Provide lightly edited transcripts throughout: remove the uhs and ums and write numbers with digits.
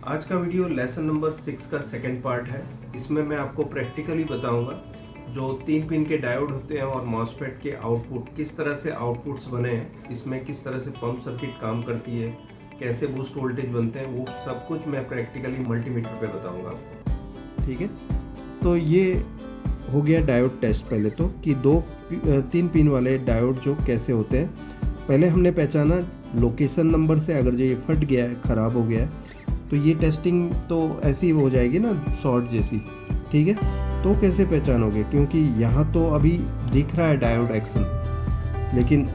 आज का video lesson number 6 का सेकंड पार्ट है। इसमें मैं आपको प्रैक्टिकली बताऊंगा जो 3 पिन के डायोड होते हैं और मॉसफेट के आउटपुट किस तरह से आउटपुट्स बने हैं, इसमें किस तरह से पंप सर्किट काम करती है, कैसे बूस्ट वोल्टेज बनते हैं, वो सब कुछ मैं प्रैक्टिकली मल्टीमीटर पे बताऊंगा। ठीक है, तो ये हो गया डायोड टेस्ट। पहले तो कि 3 पिन वाले डायोड जो कैसे होते हैं, पहले हमने पहचाना लोकेशन नंबर से। अगर जो ये फट गया है, ख़राब हो गया है, तो ये टेस्टिंग तो ऐसी हो जाएगी ना, शॉर्ट जैसी। ठीक है, तो कैसे पहचानोगे, क्योंकि यहाँ तो अभी दिख रहा है डायोड एक्शन, लेकिन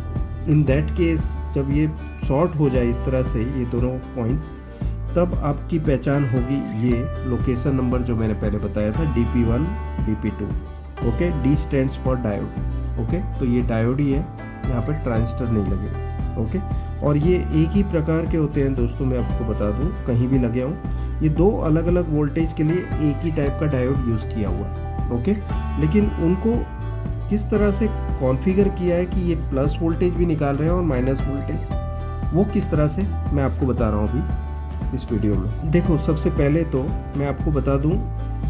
इन दैट केस जब ये शॉर्ट हो जाए इस तरह से ये दोनों पॉइंट्स, तब आपकी पहचान होगी ये लोकेशन नंबर जो मैंने पहले बताया था, DP1 DP2। Okay, D stands for diode. Okay, तो ये डायोड ही है, यहाँ पर ट्रांजिस्टर नहीं लगे। ओके, और ये एक ही प्रकार के होते हैं दोस्तों, मैं आपको बता दूं, कहीं भी लगे हूँ। ये 2 अलग अलग वोल्टेज के लिए एक ही टाइप का डायोड यूज़ किया हुआ है। ओके, लेकिन उनको किस तरह से कॉन्फ़िगर किया है कि ये प्लस वोल्टेज भी निकाल रहे हैं और माइनस वोल्टेज, वो किस तरह से मैं आपको बता रहा हूँ अभी इस वीडियो में। देखो, सबसे पहले तो मैं आपको बता दूँ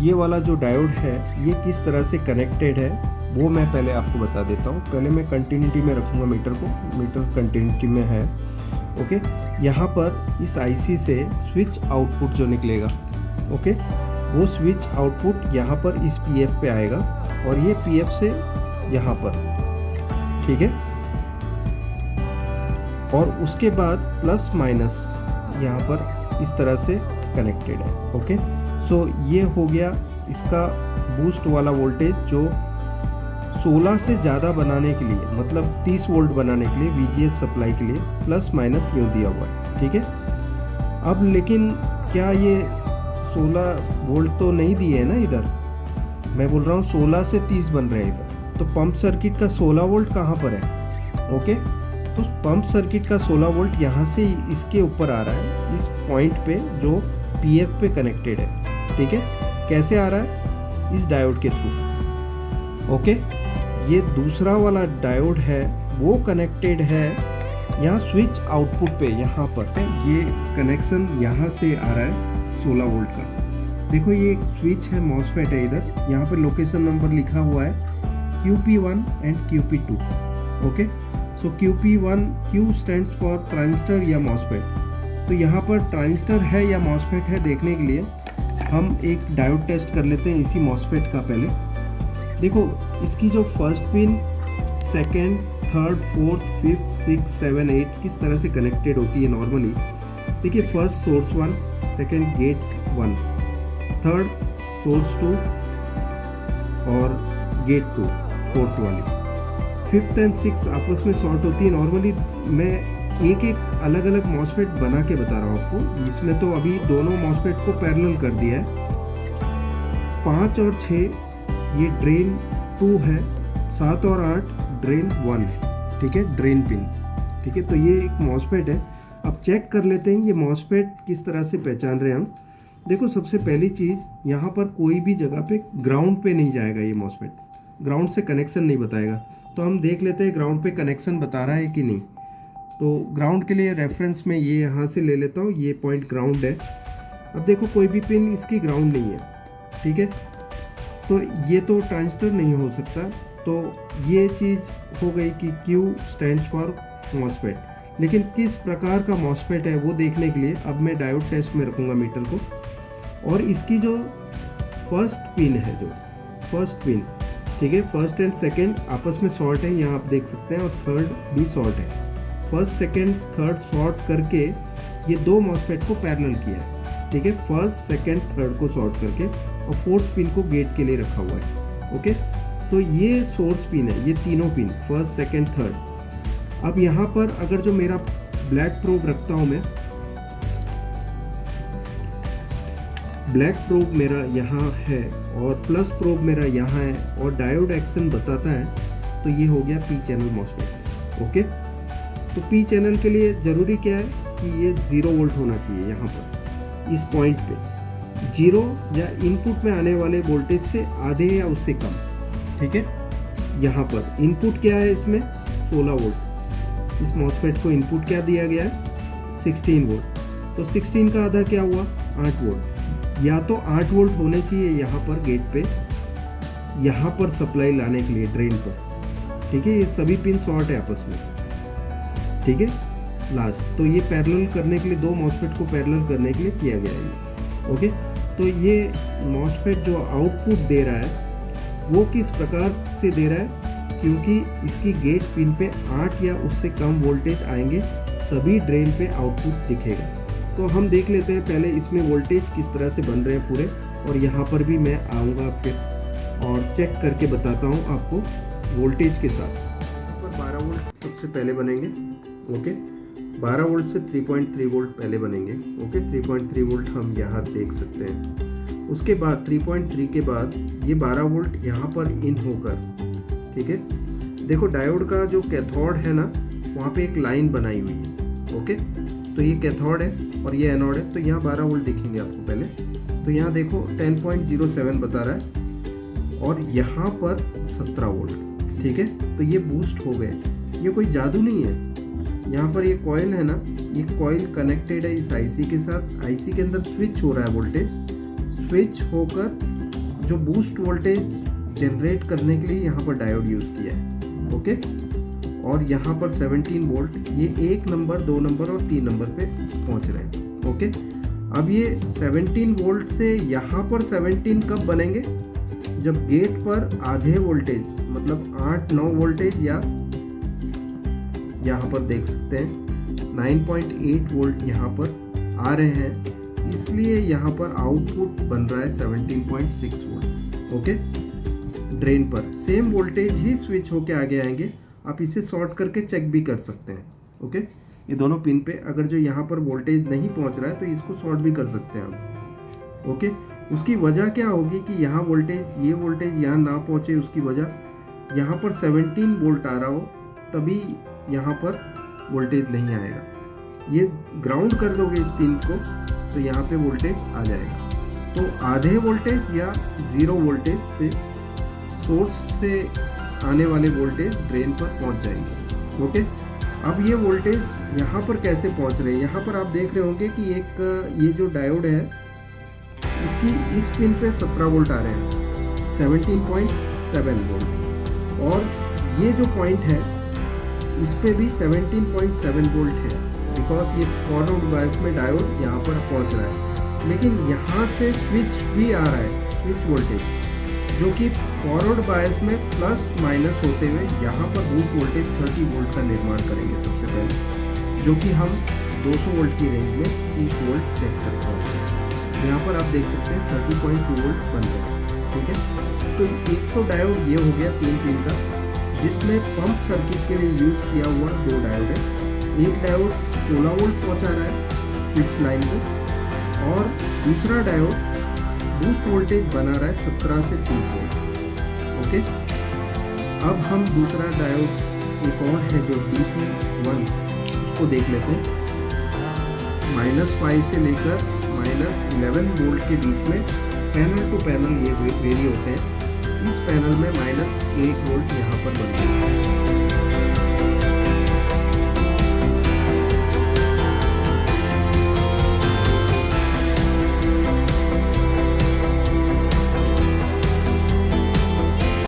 ये वाला जो डायोड है ये किस तरह से कनेक्टेड है, वो मैं पहले आपको बता देता हूँ। पहले मैं कंटिन्यूटी में रखूँगा मीटर को, मीटर कंटिन्यूटी में है। ओके, यहाँ पर इस आईसी से स्विच आउटपुट जो निकलेगा, ओके, वो स्विच आउटपुट यहाँ पर इस पीएफ पे आएगा और ये पीएफ से यहाँ पर। ठीक है, और उसके बाद प्लस माइनस यहाँ पर इस तरह से कनेक्टेड है। ओके, सो ये हो गया इसका बूस्ट वाला वोल्टेज जो 16 से ज़्यादा बनाने के लिए, मतलब 30 वोल्ट बनाने के लिए VGS सप्लाई के लिए प्लस माइनस यूँ दिया हुआ है। ठीक है, अब लेकिन क्या ये 16 वोल्ट तो नहीं दिए है ना इधर, मैं बोल रहा हूँ 16 से 30 बन रहे हैं इधर, तो पंप सर्किट का 16 वोल्ट कहाँ पर है। ओके, तो पंप सर्किट का 16 वोल्ट यहाँ से इसके ऊपर आ रहा है, इस पॉइंट पे जो PF पे कनेक्टेड है। ठीक है, कैसे आ रहा है, इस डायोड के थ्रू। ओके, ये दूसरा वाला डायोड है वो कनेक्टेड है यहाँ स्विच आउटपुट पे, यहाँ पर ये कनेक्शन यहाँ से आ रहा है 16 वोल्ट का। देखो, ये एक स्विच है, मॉसफेट है इधर, यहाँ पर लोकेशन नंबर लिखा हुआ है QP1 and QP2। Okay, so QP1, Q stands for transistor या मॉसफेट। तो यहाँ पर ट्रांजिस्टर है या मॉसफेट है देखने के लिए हम एक डायोड टेस्ट कर लेते हैं इसी मॉसफेट का। पहले देखो, इसकी जो first pin, second, third, fourth, fifth, 6, 7, 8 किस तरह से कनेक्टेड होती है नॉर्मली। देखिए, first source 1, second gate 1, third source 2 और गेट 2 फोर्थ वाली, फिफ्थ एंड 6 आपस में शॉर्ट होती है नॉर्मली। मैं एक एक अलग अलग मॉसफेट बना के बता रहा हूँ आपको। इसमें तो अभी दोनों मॉसफेट को पैरेलल कर दिया है। 5 और 6 ये ड्रेन 2 है, 7 और 8 ड्रेन 1 है। ठीक है, ड्रेन पिन। ठीक है, तो ये एक मॉसफेट है। अब चेक कर लेते हैं ये मॉसफेट किस तरह से पहचान रहे हैं हम। देखो, सबसे पहली चीज़, यहाँ पर कोई भी जगह पे ग्राउंड पे नहीं जाएगा ये मॉसफेट, ग्राउंड से कनेक्शन नहीं बताएगा। तो हम देख लेते हैं ग्राउंड पे कनेक्शन बता रहा है कि नहीं। तो ग्राउंड के लिए रेफरेंस में ये यहाँ से ले लेता हूँ, ये पॉइंट ग्राउंड है। अब देखो, कोई भी पिन इसकी ग्राउंड नहीं है। ठीक है, तो ये तो ट्रांजिस्टर नहीं हो सकता। तो ये चीज़ हो गई कि Q स्टैंड्स फॉर मॉसफेट। लेकिन किस प्रकार का मॉसफेट है वो देखने के लिए अब मैं डायोड टेस्ट में रखूँगा मीटर को, और इसकी जो फर्स्ट पिन है, जो फर्स्ट पिन, ठीक है, फर्स्ट एंड सेकेंड आपस में शॉर्ट है, यहाँ आप देख सकते हैं, और थर्ड भी शॉर्ट है। फर्स्ट, सेकेंड, थर्ड शॉर्ट करके ये 2 मॉसफेट को पैरेलल किया है। ठीक है, फर्स्ट, सेकेंड, थर्ड को शॉर्ट करके, और फोर्थ पिन को गेट के लिए रखा हुआ है। ओके, तो ये सोर्स पिन है, ये तीनों पिन, फर्स्ट, सेकेंड, थर्ड। अब यहाँ पर अगर जो मेरा ब्लैक प्रोब रखता हूँ मैं, ब्लैक प्रोब मेरा यहाँ है और प्लस प्रोब मेरा यहाँ है, और डायोड एक्शन बताता है, तो ये हो गया P चैनल मॉसफेट। ओके, तो P चैनल के लिए ज़रूरी क्या है कि ये 0 वोल्ट होना चाहिए। यहाँ पर इस पॉइंट पे 0 या इनपुट में आने वाले वोल्टेज से आधे या उससे कम। ठीक है, यहाँ पर इनपुट क्या है, इसमें 16 वोल्ट। इस मॉसफेट को इनपुट क्या दिया गया है, 16 वोल्ट। तो 16 का आधा क्या हुआ, 8 वोल्ट, या तो 8 वोल्ट होने चाहिए यहाँ पर गेट पे, यहाँ पर सप्लाई लाने के लिए ड्रेन पर, ठीक है। ये सभी पिन शॉर्ट है आपस में, ठीक है। लास्ट तो ये पैरेलल करने के लिए, दो मॉसफेट को पैरेलल करने के लिए किया गया है ये, ओके। तो ये मॉसफेट जो आउटपुट दे रहा है वो किस प्रकार से दे रहा है, क्योंकि इसकी गेट पिन पे 8 या उससे कम वोल्टेज आएंगे तभी ड्रेन पे आउटपुट दिखेगा। तो हम देख लेते हैं पहले इसमें वोल्टेज किस तरह से बन रहे हैं पूरे, और यहाँ पर भी मैं आऊँगा फिर और चेक करके बताता हूँ आपको वोल्टेज के साथ। यहाँ पर 12 वोल्ट सबसे पहले बनेंगे, ओके। 12 वोल्ट से 3.3 वोल्ट पहले बनेंगे, ओके। 3.3 वोल्ट हम यहाँ देख सकते हैं। उसके बाद 3.3 के बाद ये 12 वोल्ट यहाँ पर इन होकर, ठीक है। देखो डायोड का जो कैथोड है ना, वहाँ पे एक लाइन बनाई हुई है, ओके। तो ये कैथोड है और ये एनोड है, तो यहाँ 12 वोल्ट दिखेंगे आपको पहले। तो यहाँ देखो 10.07 बता रहा है और यहाँ पर 17 वोल्ट, ठीक है। तो ये बूस्ट हो गए, ये कोई जादू नहीं है। यहाँ पर ये कॉइल है ना, ये कॉइल कनेक्टेड है इस आईसी के साथ, आईसी के अंदर स्विच हो रहा है वोल्टेज, स्विच होकर जो बूस्ट वोल्टेज जनरेट करने के लिए यहाँ पर डायोड यूज़ किया है, ओके। और यहाँ पर 17 वोल्ट ये 1 नंबर, 2 नंबर और 3 नंबर पे पहुँच रहे हैं, ओके। अब ये 17 वोल्ट से यहाँ पर 17 कब बनेंगे, जब गेट पर आधे वोल्टेज मतलब 8-9 वोल्टेज, या यहाँ पर देख सकते हैं 9.8 वोल्ट यहाँ पर आ रहे हैं, इसलिए यहाँ पर आउटपुट बन रहा है 17.6 वोल्ट, ओके। ड्रेन पर सेम वोल्टेज ही स्विच होके आगे आएंगे। आप इसे शॉर्ट करके चेक भी कर सकते हैं, ओके। ये दोनों पिन पे अगर जो यहाँ पर वोल्टेज नहीं पहुँच रहा है तो इसको शॉर्ट भी कर सकते हैं हम, ओके। उसकी वजह क्या होगी कि यहाँ वोल्टेज, ये वोल्टेज यहाँ ना पहुँचे, उसकी वजह यहाँ पर 17 वोल्ट आ रहा हो तभी यहाँ पर वोल्टेज नहीं आएगा। ये ग्राउंड कर दोगे इस पिन को तो यहाँ पे वोल्टेज आ जाएगा। तो आधे वोल्टेज या 0 वोल्टेज से सोर्स से आने वाले वोल्टेज ड्रेन पर पहुँच जाएंगे, ओके। अब ये वोल्टेज यहाँ पर कैसे पहुँच रहे हैं, यहाँ पर आप देख रहे होंगे कि एक ये जो डायोड है इसकी इस पिन पे 17 वोल्ट आ रहे हैं, 17.7 वोल्ट, और ये जो पॉइंट है इस पे भी 17.7 वोल्ट है, बिकॉज ये फॉरवर्ड बायस में डायोड यहाँ पर पहुँच रहा है। लेकिन यहाँ से स्विच भी आ रहा है, स्विच वोल्टेज जो कि फॉरवर्ड बायस में प्लस माइनस होते हुए यहाँ पर बूस्ट वोल्टेज 30 वोल्ट का निर्माण करेंगे सबसे पहले, जो कि हम 200 वोल्ट की रेंज में 30 वोल्ट चेक करते हैं। यहाँ पर आप देख सकते हैं 30.2 वोल्ट बन रहे हैं, ठीक है। तो एक तो डायोड ये हो गया 3 पिन का, जिसमें पंप सर्किट के लिए यूज़ किया हुआ 2 डायोड है। एक डायोड 16 वोल्ट पहुँचा रहा है स्विच लाइन को, और दूसरा डायोड बूस्ट वोल्टेज बना रहा है 17 से 30 वोल्ट, ओके। अब हम दूसरा डायोड एक और है जो DP1, उसको देख लेते हैं। -5 से लेकर -11 वोल्ट के बीच में पैनल टू पैनल ये वेरी होते हैं। इस पैनल में -1 वोल्ट यहाँ पर बनते हैं।